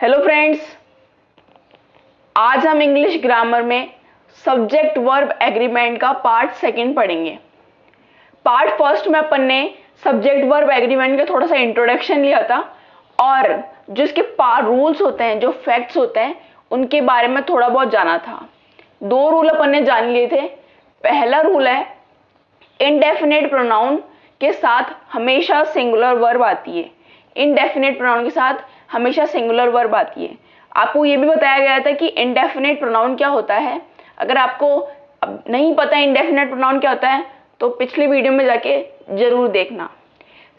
Hello friends, आज हम English grammar में सब्जेक्ट वर्ब एग्रीमेंट का पार्ट सेकंड पढ़ेंगे। पार्ट फर्स्ट में अपन ने सब्जेक्ट वर्ब एग्रीमेंट का थोड़ा सा इंट्रोडक्शन लिया था और जो इसके रूल्स होते हैं, जो फैक्ट्स होते हैं, उनके बारे में थोड़ा बहुत जाना था। दो रूल अपन ने जान लिए थे। पहला रूल है इनडेफिनेट प्रोनाउन के साथ हमेशा सिंगुलर वर्ब आती है। इनडेफिनेट प्रोनाउन के साथ हमेशा सिंगुलर वर्ब आती है। आपको ये भी बताया गया था कि इनडेफिनेट प्रोनाउन क्या होता है। अगर आपको अब नहीं पता इनडेफिनेट प्रोनाउन क्या होता है तो पिछली वीडियो में जाके जरूर देखना।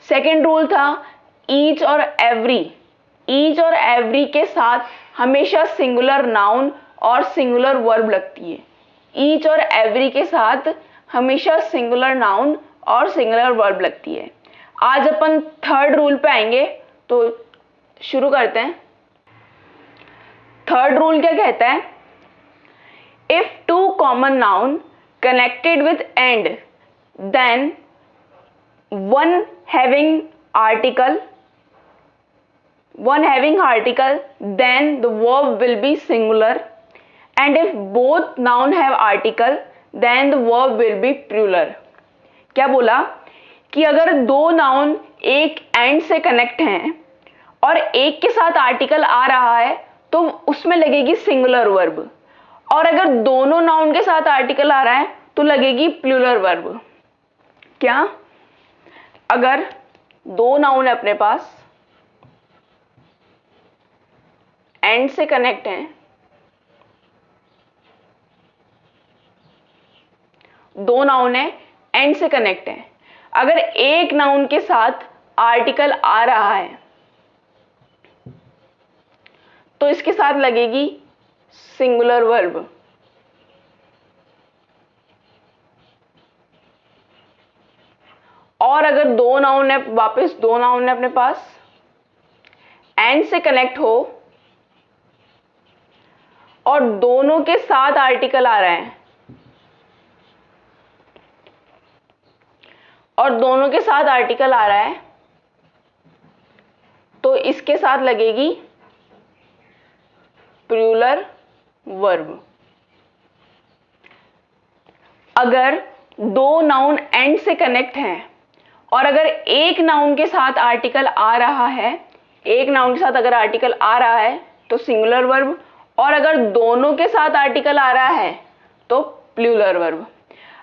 सेकेंड रूल था ईच और एवरी। ईच और एवरी के साथ हमेशा सिंगुलर नाउन और सिंगुलर वर्ब लगती है। ईच और एवरी के साथ हमेशा सिंगुलर नाउन और सिंगुलर वर्ब लगती है। आज अपन थर्ड रूल पे आएंगे, तो शुरू करते हैं। थर्ड रूल क्या कहता है? If two common noun connected with and then one having article then the verb will be singular, and if both noun have article then the verb will be plural। क्या बोला कि अगर दो noun एक and से connect हैं और एक के साथ आर्टिकल आ रहा है तो उसमें लगेगी सिंगुलर वर्ब, और अगर दोनों नाउन के साथ आर्टिकल आ रहा है तो लगेगी प्लूरल वर्ब। क्या? अगर दो नाउन है अपने पास, एंड से कनेक्ट हैं, दो नाउन है एंड से कनेक्ट है, अगर एक नाउन के साथ आर्टिकल आ रहा है तो इसके साथ लगेगी सिंगुलर वर्ब। और अगर दो नाउन है, वापस दो नाउन है अपने पास, एंड से कनेक्ट हो और दोनों के साथ आर्टिकल आ रहा है तो इसके साथ लगेगी प्लूरल वर्ब। अगर दो नाउन एंड से कनेक्ट हैं और अगर एक नाउन के साथ आर्टिकल आ रहा है, तो सिंगुलर वर्ब, और अगर दोनों के साथ आर्टिकल आ रहा है तो प्लूरल वर्ब।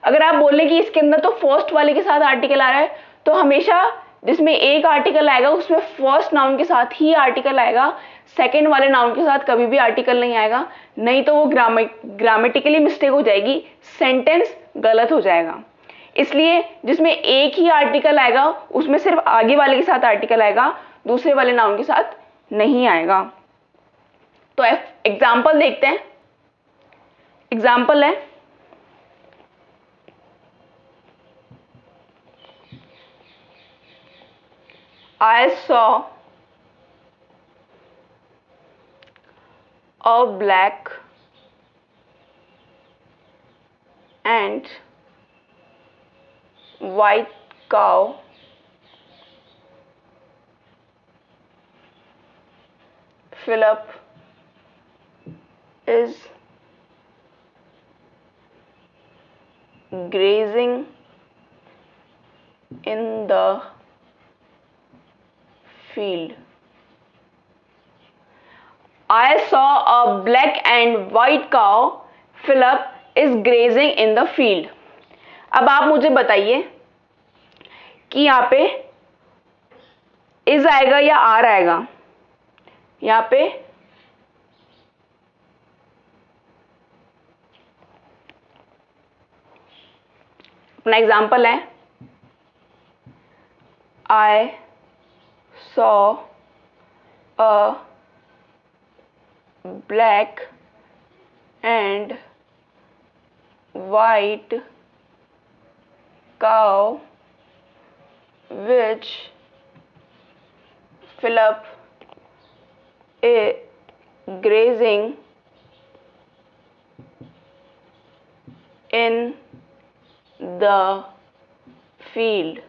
अगर आप बोले कि इसके अंदर तो फर्स्ट वाले के साथ आर्टिकल आ रहा है तो हमेशा जिसमें एक आर्टिकल आएगा उसमें फर्स्ट नाउन के साथ ही आर्टिकल आएगा, सेकंड वाले नाउन के साथ कभी भी आर्टिकल नहीं आएगा, नहीं तो वो ग्रामेटिकली मिस्टेक हो जाएगी, सेंटेंस गलत हो जाएगा। इसलिए जिसमें एक ही आर्टिकल आएगा उसमें सिर्फ आगे वाले के साथ आर्टिकल आएगा, दूसरे वाले नाउन के साथ नहीं आएगा। तो एग्जाम्पल देखते हैं। एग्जाम्पल है I saw a black and white cow Philip is grazing in the field। I saw a black and white cow Philip is grazing in the field। अब आप मुझे बताइए कि यहाँ पे इज आएगा या आर आएगा। यहाँ पे अपना एग्जाम्पल है I saw a black and white cow which Philip is grazing in the field।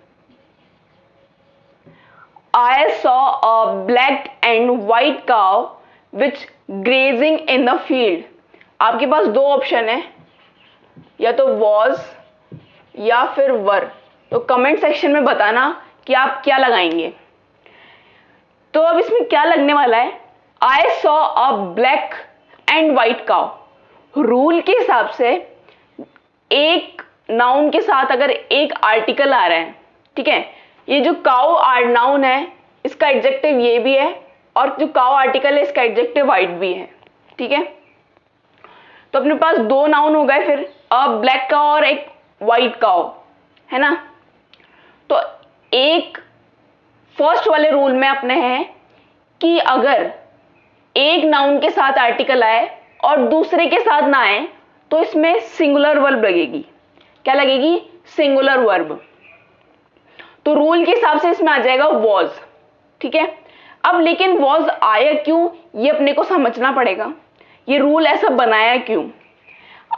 I saw a black and white cow which grazing in the field. आपके पास दो ऑप्शन है, या तो वॉज या फिर वर। तो कमेंट सेक्शन में बताना कि आप क्या लगाएंगे। तो अब इसमें क्या लगने वाला है, आई saw a black and white cow. Rule के हिसाब से एक नाउन के साथ अगर एक आर्टिकल आ रहा है, ठीक है, ये जो काउ नाउन है इसका एडजेक्टिव ये भी है, और जो काउ आर्टिकल है इसका एडजेक्टिव व्हाइट भी है, ठीक है। तो अपने पास दो नाउन हो गए फिर, अ ब्लैक काउ और एक व्हाइट काउ, है ना। तो एक फर्स्ट वाले रूल में अपने हैं कि अगर एक नाउन के साथ आर्टिकल आए और दूसरे के साथ ना आए तो इसमें सिंगुलर वर्ब लगेगी। क्या लगेगी, सिंगुलर वर्ब। तो रूल के हिसाब से इसमें आ जाएगा वॉज, ठीक है। अब लेकिन वॉज आया क्यों, ये अपने को समझना पड़ेगा, ये रूल ऐसा बनाया क्यों।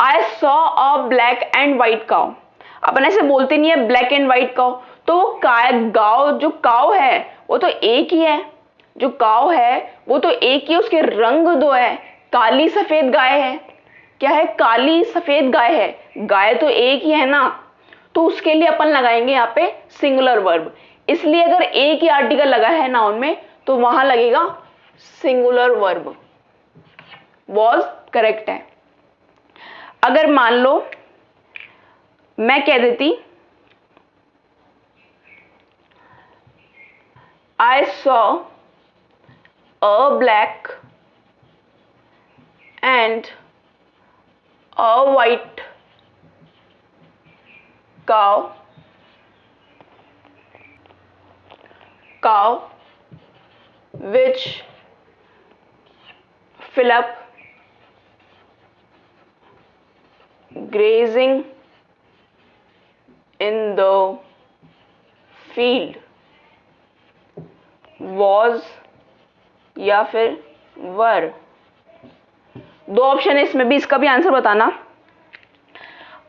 I saw a black and white cow, अपन ऐसे बोलते नहीं है ब्लैक एंड व्हाइट काउ, तो गाव जो काउ है वो तो एक ही है, जो काउ है वो तो एक ही, उसके रंग दो है, काली सफेद गाय है। क्या है, काली सफेद गाय है, गाय तो एक ही है ना। तो उसके लिए अपन लगाएंगे यहाँ पे सिंगुलर वर्ब। इसलिए अगर एक ही आर्टिकल लगा है नाउन में तो वहां लगेगा सिंगुलर वर्ब। वॉज करेक्ट है। अगर मान लो मैं कह देती आई saw a black and a white cow which Philip grazing in the field was या फिर वर। दो ऑप्शन है इसमें भी, इसका भी आंसर बताना।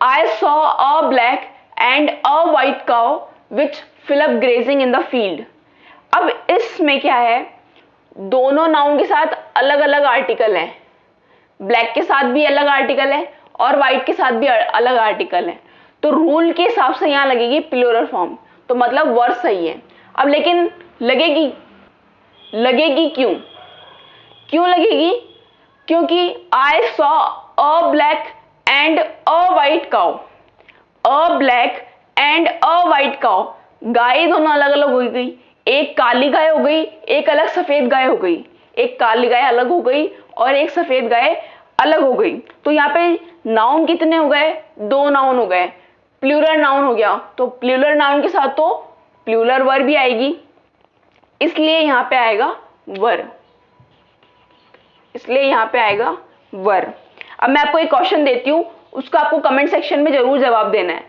आई saw a black and a white cow which fill up grazing in the field. अब इसमें क्या है, दोनों नाउन के साथ अलग अलग आर्टिकल है, ब्लैक के साथ भी अलग आर्टिकल है और व्हाइट के साथ भी अलग आर्टिकल है। तो रूल के हिसाब से यहां लगेगी प्लूरल फॉर्म, तो मतलब वर्ड सही है। अब लेकिन लगेगी क्यों, लगेगी, क्योंकि I saw a black and a white cow, a black and a white cow, गाय दोनों अलग अलग हो गई, एक काली गाय हो गई, एक अलग सफेद गाय हो गई, एक काली गाय अलग हो गई और एक सफेद गाय अलग हो गई। तो यहाँ पे नाउन कितने हो गए, दो नाउन हो गए, प्लूरल नाउन हो गया। तो प्लूरल नाउन के साथ तो प्लूरल वर्ब भी आएगी, इसलिए यहां पे आएगा वर, इसलिए यहां पे आएगा वर। अब मैं आपको एक क्वेश्चन देती हूं, उसका आपको कमेंट सेक्शन में जरूर जवाब देना है,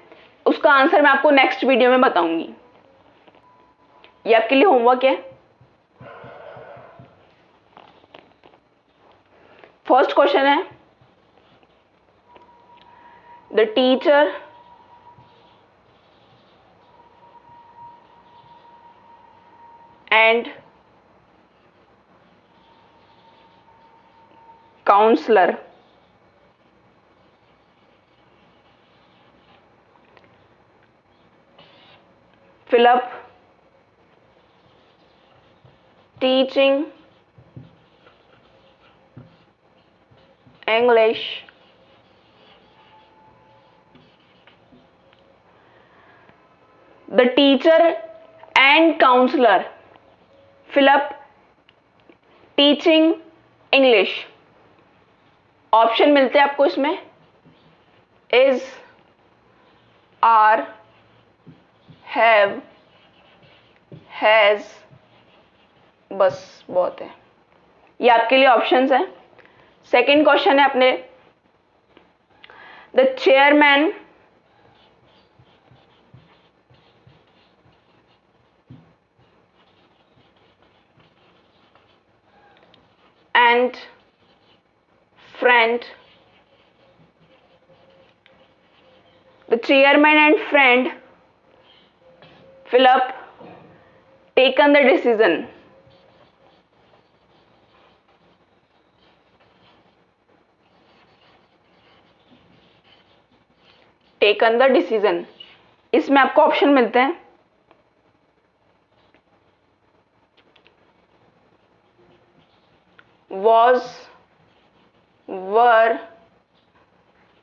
उसका आंसर मैं आपको नेक्स्ट वीडियो में बताऊंगी। ये आपके लिए होमवर्क है। फर्स्ट क्वेश्चन है, the teacher and counsellor Philip teaching English the teacher and counselor Philip teaching English। Option मिलते हैं आपको इसमें, इज, आर, हैव, हैज, बस बहुत है, ये आपके लिए ऑप्शंस हैं। सेकंड क्वेश्चन है अपने, the chairman and friend, the chairman and friend Philip taken the decision taken the decision. इसमें आपको ऑप्शन मिलते हैं was, were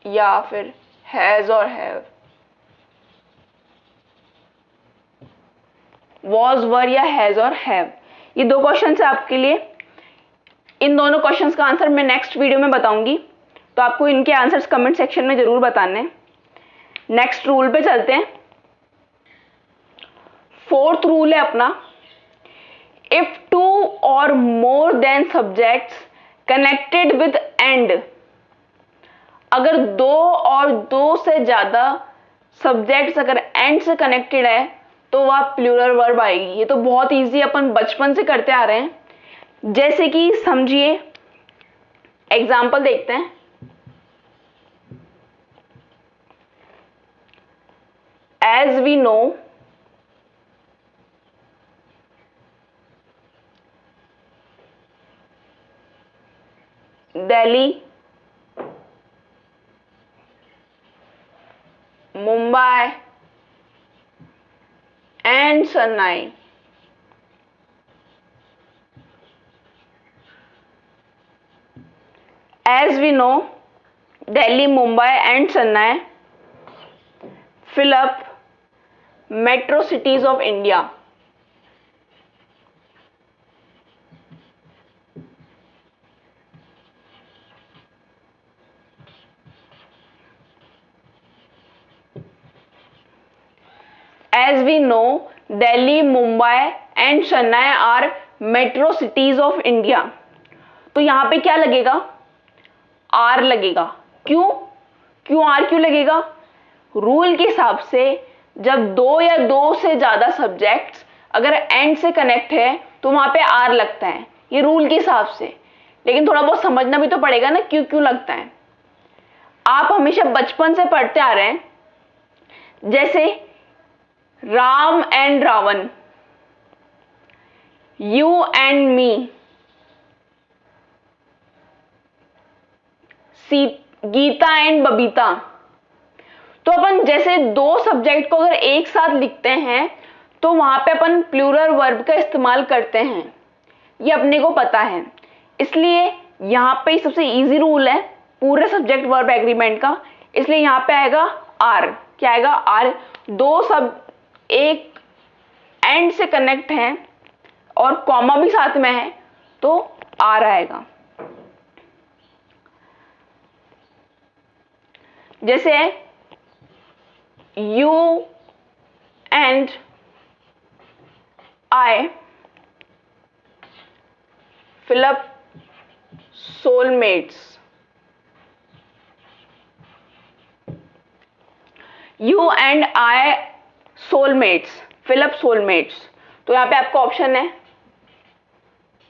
या फिर has और have। was, were या has और have, ये दो क्वेश्चन है आपके लिए। इन दोनों क्वेश्चंस का आंसर मैं नेक्स्ट वीडियो में बताऊंगी, तो आपको इनके आंसर्स कमेंट सेक्शन में जरूर बताने। नेक्स्ट रूल पे चलते हैं। फोर्थ रूल है अपना, इफ टू और more than subjects connected with and, अगर दो और दो से ज्यादा सब्जेक्ट्स अगर एंड से कनेक्टेड है तो वह प्लूरल वर्ब आएगी। ये तो बहुत इजी, अपन बचपन से करते आ रहे हैं। जैसे कि समझिए, एग्जाम्पल देखते हैं। As we know, Delhi, Mumbai and Chennai. As we know, Delhi, Mumbai and Chennai fill up metro cities of India. As we know, Delhi, Mumbai and Chennai are metro cities of India. तो यहां पे क्या लगेगा? आर लगेगा। क्यों are क्यों लगेगा? Rule के हिसाब से जब दो या दो से ज्यादा सब्जेक्ट्स अगर एंड से कनेक्ट है तो वहां पे आर लगता है, ये रूल के हिसाब से। लेकिन थोड़ा बहुत समझना भी तो पड़ेगा ना, क्यों लगता है। आप हमेशा बचपन से पढ़ते आ रहे हैं, जैसे Ram and Ravan, you and me, Geeta and Babita. तो अपन जैसे दो सब्जेक्ट को अगर एक साथ लिखते हैं तो वहां पे अपन प्लूरल वर्ब का इस्तेमाल करते हैं, ये अपने को पता है। इसलिए यहां पे सबसे इजी रूल है पूरे सब्जेक्ट वर्ब एग्रीमेंट का, इसलिए यहां पे आएगा आर। क्या आएगा? आर। दो सब एक एंड से कनेक्ट हैं और कॉमा भी साथ में है तो आर आएगा। जैसे you and I fill up soulmates. You and I soulmates, fill up soulmates. तो यहां पे आपका ऑप्शन है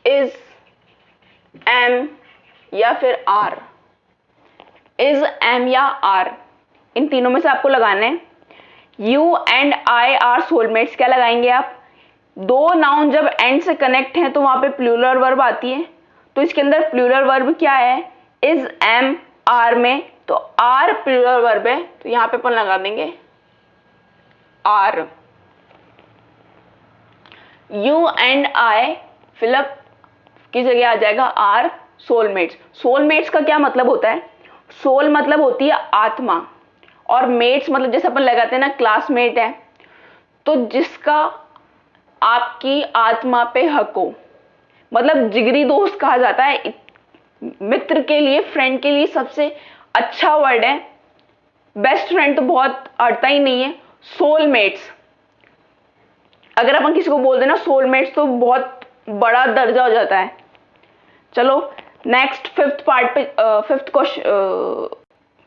is, am या फिर are। is, am या are, इन तीनों में से आपको लगाना है। You and I are soulmates, क्या लगाएंगे आप? दो नाउन जब एंड से कनेक्ट हैं तो वहां पे प्लूरल वर्ब आती है, तो इसके अंदर प्लूरल वर्ब क्या है? इज, एम, आर में, तो आर प्लूरल वर्ब है, तो यहां पे अपन लगा देंगे are. You and I fill up की जगह आ जाएगा आर सोलमेट्स। सोलमेट्स का क्या मतलब होता है? सोल मतलब होती है आत्मा, और मेट्स मतलब जैसे अपन लगाते हैं ना क्लासमेट है, तो जिसका आपकी आत्मा पे हक हो, मतलब जिगरी दोस्त कहा जाता है। मित्र के लिए, फ्रेंड के लिए सबसे अच्छा वर्ड है। बेस्ट फ्रेंड तो बहुत अड़ता ही नहीं है। सोलमेट्स, अगर अपन किसी को बोल देना सोलमेट्स तो बहुत बड़ा दर्जा हो जाता है। चलो नेक्स्ट फिफ्थ पार्ट पे,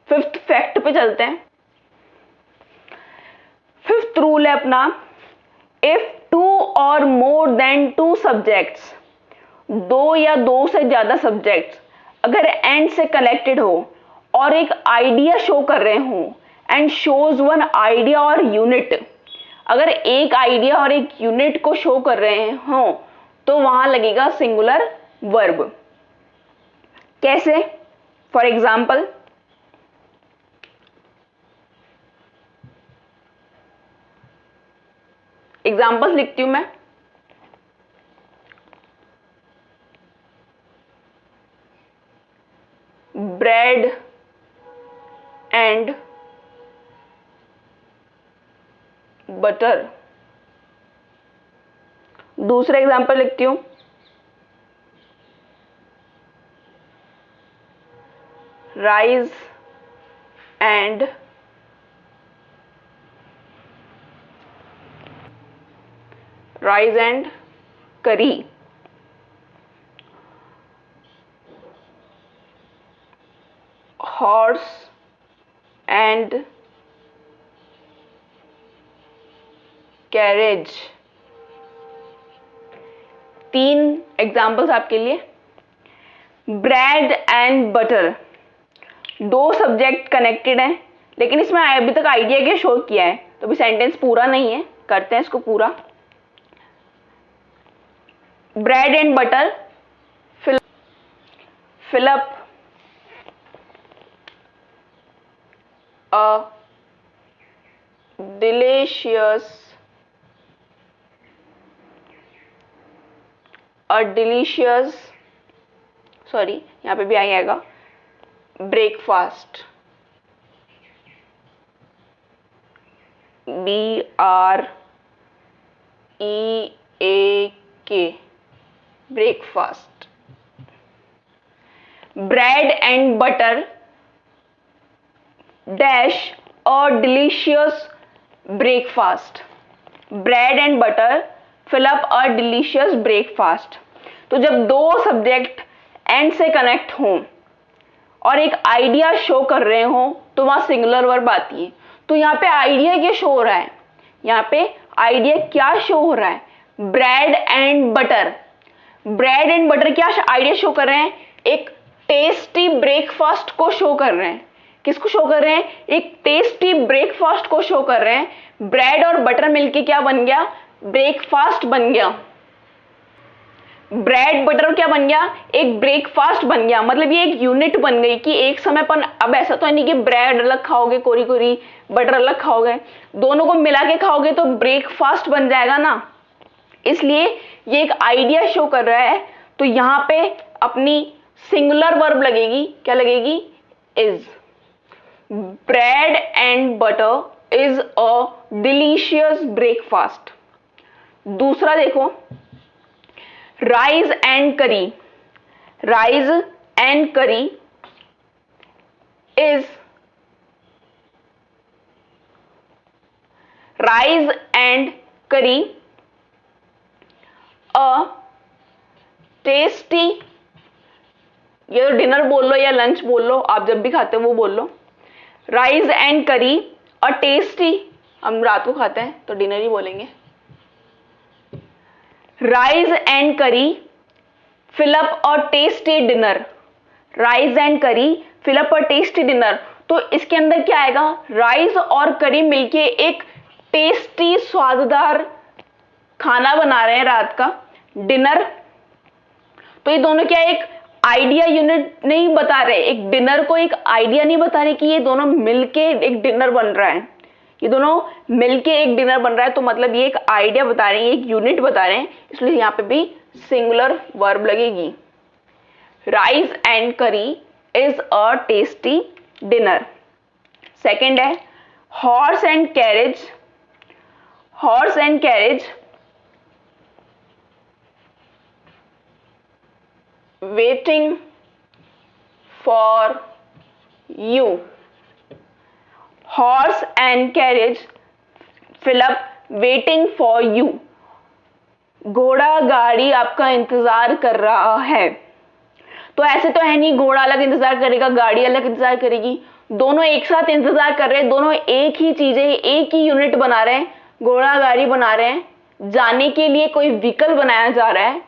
फिफ्थ फैक्ट पे चलते हैं। फिफ्थ रूल है अपना, इफ टू और मोर देन टू सब्जेक्ट्स, दो या दो से ज्यादा सब्जेक्ट्स अगर एंड से कनेक्टेड हो और एक आइडिया शो कर रहे हो, एंड शोज वन आइडिया और यूनिट, अगर एक आइडिया और एक यूनिट को शो कर रहे हो तो वहां लगेगा सिंगुलर वर्ब। कैसे? फॉर एग्जाम्पल, एग्जाम्पल्स लिखती हूं मैं। Bread and butter. दूसरा एग्जाम्पल लिखती हूं, राइस एंड करी। Horse and carriage. 3 एग्जाम्पल्स आपके लिए। Bread and butter, 2 subject connected हैं, लेकिन इसमें अभी तक आइडिया क्या शो किया है, तो अभी सेंटेंस पूरा नहीं है, करते हैं इसको पूरा। Bread and butter fill up a delicious sorry यहां पे भी आएगा breakfast. BREAK breakfast. Bread and butter dash a delicious breakfast. Bread and butter fill up a delicious breakfast. तो जब 2 सब्जेक्ट एंड से कनेक्ट हों और एक आइडिया शो कर रहे हो तो वहां सिंगुलर वर्ब आती है। तो यहाँ पे आइडिया क्या शो हो रहा है, यहाँ पे आइडिया क्या शो हो रहा है, bread and butter. Bread and butter क्या आइडिया शो कर रहे हैं, एक टेस्टी ब्रेकफास्ट को शो कर रहे हैं। किसको शो कर रहे हैं, एक टेस्टी ब्रेकफास्ट को शो कर रहे हैं। ब्रेड और बटर मिलके क्या बन गया, ब्रेकफास्ट बन गया। ब्रेड बटर क्या बन गया, एक ब्रेकफास्ट बन गया। मतलब ये एक यूनिट बन गई कि एक समय पर अब ऐसा तो नहीं कि ब्रेड अलग खाओगे कोरी कोरी, बटर अलग खाओगे, दोनों को मिला के खाओगे तो ब्रेकफास्ट बन जाएगा ना। इसलिए ये एक आइडिया शो कर रहा है। तो यहां पे अपनी सिंगुलर वर्ब लगेगी, क्या लगेगी, is. Bread and butter is a delicious breakfast. दूसरा देखो, राइस एंड करी। Rice and curry is, rice and करी अ टेस्टी, ये तो डिनर बोल लो या लंच बोल लो, आप जब भी खाते हो वो बोल लो। राइस एंड करी अ टेस्टी, हम रात को खाते हैं तो डिनर ही बोलेंगे। Rice and curry fill up a tasty dinner. Rice and curry fill up a tasty dinner. तो इसके अंदर क्या आएगा, राइस और करी मिलके एक टेस्टी स्वाददार खाना बना रहे हैं रात का, डिनर। तो ये दोनों क्या एक आइडिया यूनिट नहीं बता रहे, एक डिनर को एक आइडिया नहीं बता रहे कि ये दोनों मिलके एक डिनर बन रहा है, ये दोनों मिलके एक डिनर बन रहा है। तो मतलब ये एक आइडिया बता रहे हैं, एक यूनिट बता रहे हैं, इसलिए यहां पे भी सिंगुलर वर्ब लगेगी। Rice and curry is a tasty dinner. Second है horse and carriage. Horse and carriage waiting for you. Horse and carriage fill up waiting for you. घोड़ा गाड़ी आपका इंतजार कर रहा है। तो ऐसे तो है नहीं घोड़ा अलग इंतजार करेगा गाड़ी अलग इंतजार करेगी, दोनों एक साथ इंतजार कर रहे हैं, दोनों एक ही चीजें एक ही यूनिट बना रहे हैं, घोड़ा गाड़ी बना रहे हैं, जाने के लिए कोई व्हीकल बनाया जा रहा है,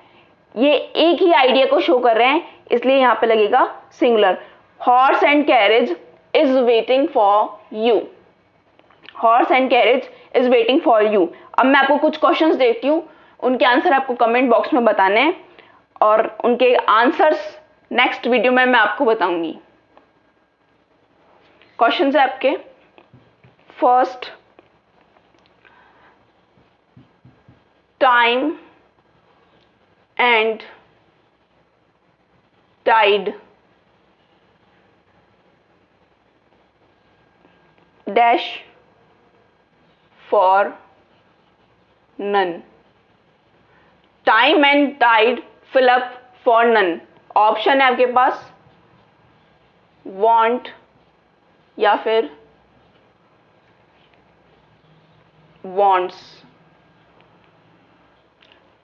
ये एक ही आइडिया को शो कर रहे हैं, इसलिए यहां पे लगेगा singular. Horse and carriage is waiting for you. Horse and carriage is waiting for you. अब मैं आपको कुछ क्वेश्चंस देती हूं, उनके आंसर आपको कमेंट बॉक्स में बताने हैं और उनके आंसर्स नेक्स्ट वीडियो में मैं आपको बताऊंगी। क्वेश्चंस है आपके, first, time and tide dash for none. Time and tide fill up for none. Option है आपके पास want या फिर wants.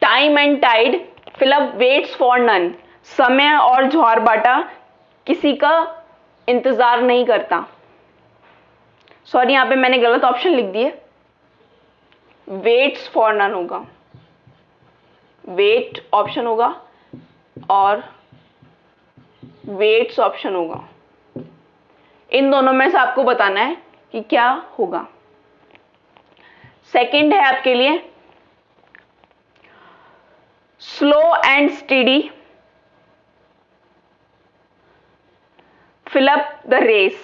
Time and tide fill up waits for none. समय और ज्वार बाटा किसी का इंतजार नहीं करता. सॉरी, यहां पे मैंने गलत ऑप्शन लिख दिए. वेट्स फॉर नन होगा, वेट ऑप्शन होगा और वेट्स ऑप्शन होगा. इन दोनों में से आपको बताना है कि क्या होगा. सेकंड है आपके लिए slow and steady fill up the race.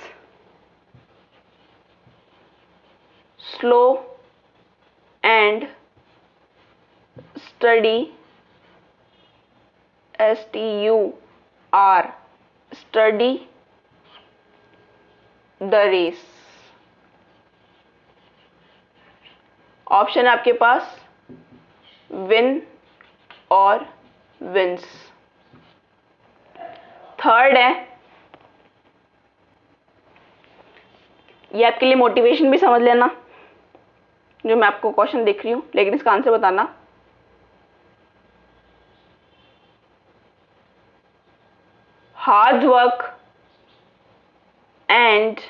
Slow and steady, STUR, study the race. Option है आपके पास विन और विंस. थर्ड है, ये आपके लिए मोटिवेशन भी समझ लेना, जो मैं आपको क्वेश्चन देख रही हूं, लेकिन इसका आंसर बताना. Hard work and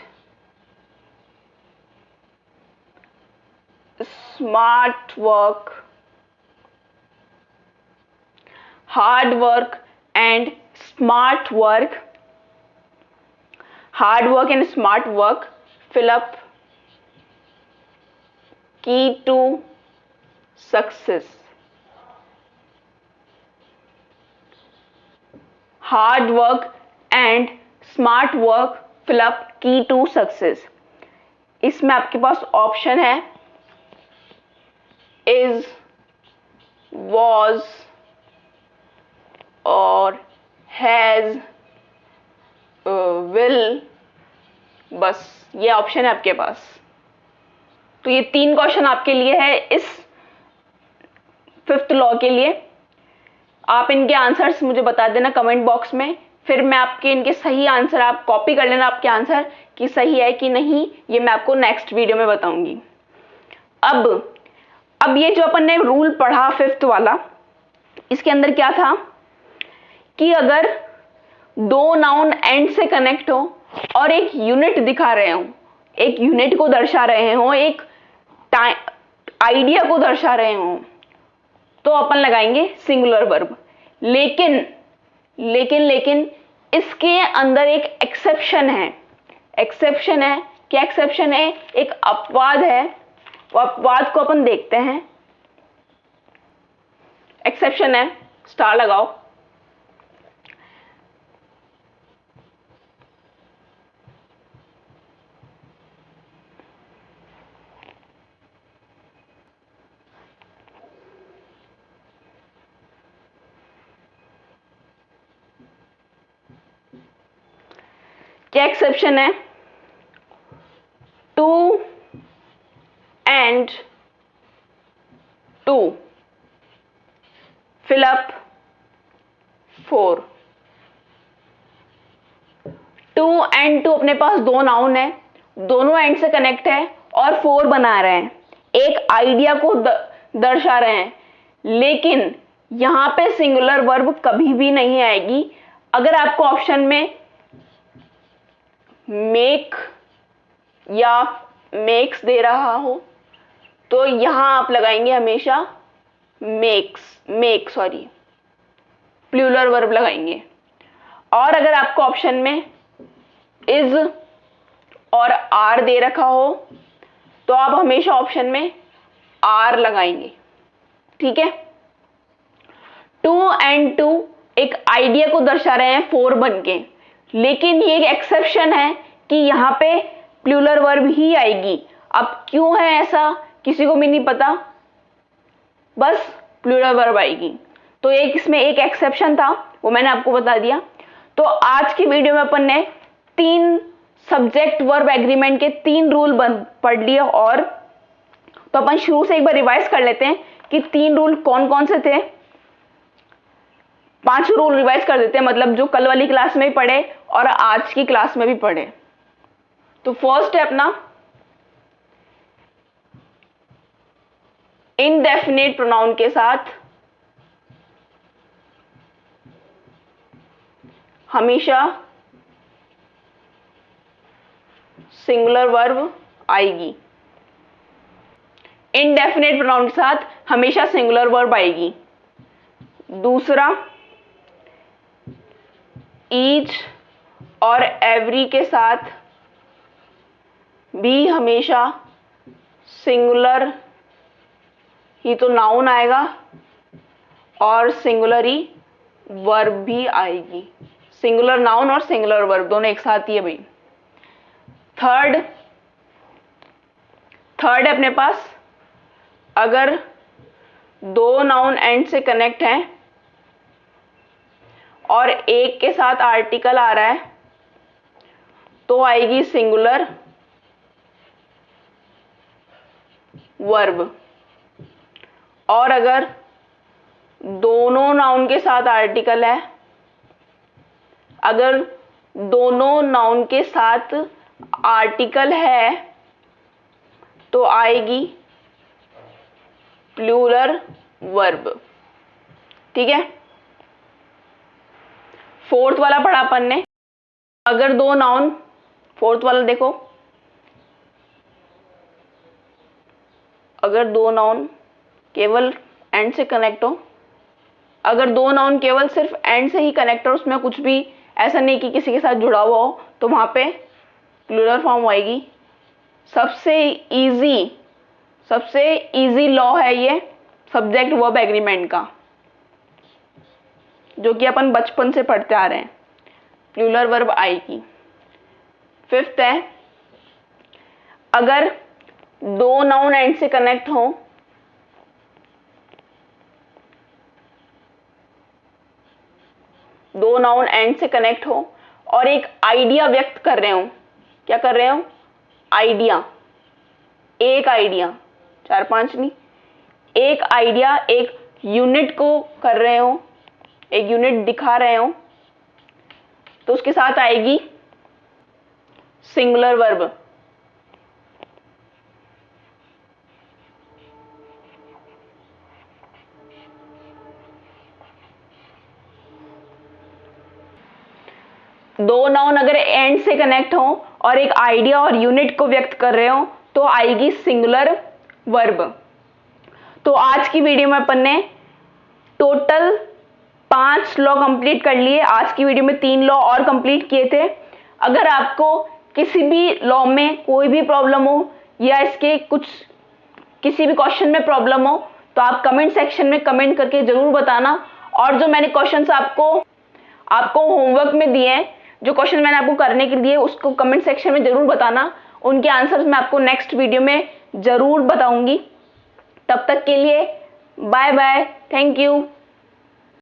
smart work. Hard work and smart work. Hard work and smart work fill up key to success. Hard work and smart work fill up key to success. इसमें आपके पास option है is, was और has, will. बस ये option है आपके पास. तो ये 3 क्वेश्चन आपके लिए है इस 5th लॉ के लिए. आप इनके आंसर्स मुझे बता देना कमेंट बॉक्स में, फिर मैं आपके इनके सही आंसर, आप कॉपी कर लेना आपके आंसर कि सही है कि नहीं, ये मैं आपको नेक्स्ट वीडियो में बताऊंगी. अब ये जो अपन ने रूल पढ़ा 5th वाला, इसके अंदर क्या था कि अगर 2 नाउन एंड से कनेक्ट हो और एक यूनिट दिखा रहे हो, एक यूनिट को दर्शा रहे हो, एक आइडिया को दर्शा रहे हो, तो अपन लगाएंगे सिंगुलर वर्ब. लेकिन इसके अंदर एक एक्सेप्शन है. एक्सेप्शन है, क्या एक्सेप्शन है? एक अपवाद है. वो अपवाद को अपन देखते हैं. एक्सेप्शन है, स्टार लगाओ. क्या एक्सेप्शन है? 2 and 2 fill up 4. 2 and 2 अपने पास 2 नाउन है, दोनों एंड से कनेक्ट है और 4 बना रहे हैं, एक आइडिया को दर्शा रहे हैं. लेकिन यहां पे सिंगुलर वर्ब कभी भी नहीं आएगी. अगर आपको ऑप्शन में मेक या मेक्स दे रहा हो तो यहां आप लगाएंगे हमेशा प्लूरल वर्ब लगाएंगे. और अगर आपको ऑप्शन में इज और आर दे रखा हो तो आप हमेशा ऑप्शन में आर लगाएंगे. ठीक है. 2 and 2 एक आइडिया को दर्शा रहे हैं 4 बन के, लेकिन ये एक एक्सेप्शन है कि यहां पे प्लूरल वर्ब ही आएगी. अब क्यों है ऐसा किसी को भी नहीं पता. बस प्लूरल वर्ब आएगी। तो एक इसमें एक एक्सेप्शन था, वो मैंने आपको बता दिया। तो आज की वीडियो में अपन ने 3 सब्जेक्ट वर्ब एग्रीमेंट के 3 रूल पढ़ लिए। और तो अपन शुरू से एक बार रिवाइज कर लेते हैं कि 3 रूल कौन कौन से थे। 5 रूल रिवाइज कर देते हैं, मतलब जो कल वाली क्लास में भी पढ़े और आज की क्लास में भी पढ़े। तो फर्स्ट है अपना इनडेफिनेट प्रोनाउन के साथ हमेशा सिंगुलर वर्ब आएगी। इनडेफिनेट प्रोनाउन के साथ हमेशा सिंगुलर वर्ब आएगी। दूसरा, ईच और एवरी के साथ भी हमेशा सिंगुलर ही तो नाउन आएगा और सिंगुलर ही वर्ब भी आएगी। सिंगुलर नाउन और सिंगुलर वर्ब दोनों एक साथ ही है भाई। थर्ड है अपने पास, अगर 2 नाउन एंड से कनेक्ट हैं और एक के साथ आर्टिकल आ रहा है तो आएगी सिंगुलर वर्ब। और अगर दोनों नाउन के साथ आर्टिकल है, अगर दोनों नाउन के साथ आर्टिकल है तो आएगी प्लूरल वर्ब। ठीक है। फोर्थ वाला पढ़ा अपन ने, अगर 2 नाउन, फोर्थ वाला देखो, अगर 2 नाउन केवल एंड से कनेक्ट हो, अगर 2 नाउन केवल सिर्फ एंड से ही कनेक्ट हो, उसमें कुछ भी ऐसा नहीं कि किसी के साथ जुड़ा हुआ हो, तो वहां पे प्लूरल फॉर्म आएगी। सबसे इजी लॉ है ये सब्जेक्ट वर्ब एग्रीमेंट का, जो कि अपन बचपन से पढ़ते आ रहे हैं। प्लूरल वर्ब आएगी। फिफ्थ है, अगर 2 नाउन एंड से कनेक्ट हो, दो नाउन एंड से कनेक्ट हो और एक आइडिया व्यक्त कर रहे हो। क्या कर रहे हो? आइडिया, एक आइडिया, 4-5 नहीं, एक आइडिया, एक यूनिट को कर रहे हो, एक यूनिट दिखा रहे हो, तो उसके साथ आएगी सिंगुलर वर्ब। दो नाउन अगर एंड से कनेक्ट हो और एक आइडिया और यूनिट को व्यक्त कर रहे हो तो आएगी सिंगुलर वर्ब। तो आज की वीडियो में अपन ने टोटल 5 लॉ कंप्लीट कर लिए। आज की वीडियो में 3 लॉ और कंप्लीट किए थे। अगर आपको किसी भी लॉ में कोई भी प्रॉब्लम हो या इसके कुछ किसी भी क्वेश्चन में प्रॉब्लम हो तो आप कमेंट सेक्शन में कमेंट करके जरूर बताना। और जो मैंने क्वेश्चंस आपको होमवर्क में दिए हैं, जो क्वेश्चन मैंने आपको करने के लिए, उसको कमेंट सेक्शन में जरूर बताना। उनके आंसर्स मैं आपको नेक्स्ट वीडियो में जरूर बताऊंगी। तब तक के लिए बाय बाय, थैंक यू।